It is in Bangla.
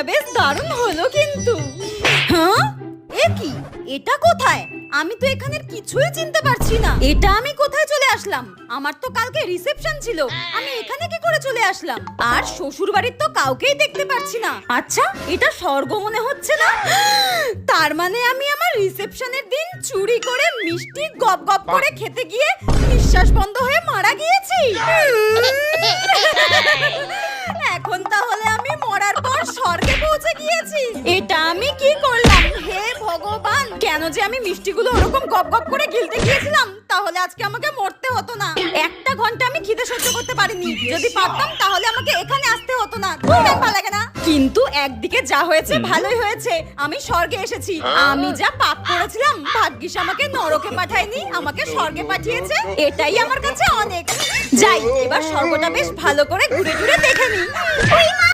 বেশ দারুণ হলো কিন্তু। হ্যাঁ, এ কি? এটা কোথায়? আমি তো এখানের কিছুই চিনতে পারছি না। এটা আমি কোথায় চলে আসলাম? আমার তো কালকে রিসেপশন ছিল, আমি এখানে কি করে চলে আসলাম? আর শ্বশুর বাড়ির তো কাউকেই দেখতে পাচ্ছি না। আচ্ছা, এটা স্বর্গ মনে হচ্ছে না? তার মানে আমি আমার রিসেপশনের দিন চুরি করে মিষ্টি গপ গপ করে খেতে গিয়ে নিঃশ্বাস বন্ধ হয়ে মারা গিয়েছি। এখন তাহলে আমি মরার পর স্বর্গে পৌঁছে গিয়েছি। এটা আমি কি করলাম? হে ভগবান, কেন যে আমি মিষ্টিগুলো ওরকম গপ গপ করে গিলতে গিয়েছিলাম? তাহলে আজকে আমাকে মরতে হতো না। একটা ঘন্টা আমি খিদে সহ্য করতে পারিনি। যদি পারতাম তাহলে আমাকে এখানে আসতে হতো না। ভালো লাগে না। কিন্তু একদিকে যা হয়েছে ভালোই হয়েছে, আমি স্বর্গে এসেছি। আমি যা পাপ করেছিলাম, ভাগ্যিস আমাকে নরকে পাঠায়নি, আমাকে স্বর্গে পাঠিয়েছে। এটাই আমার কাছে অনেক। যাই, এবার স্বর্গটা বেশ ভালো করে ঘুরে ঘুরে দেখে নিই।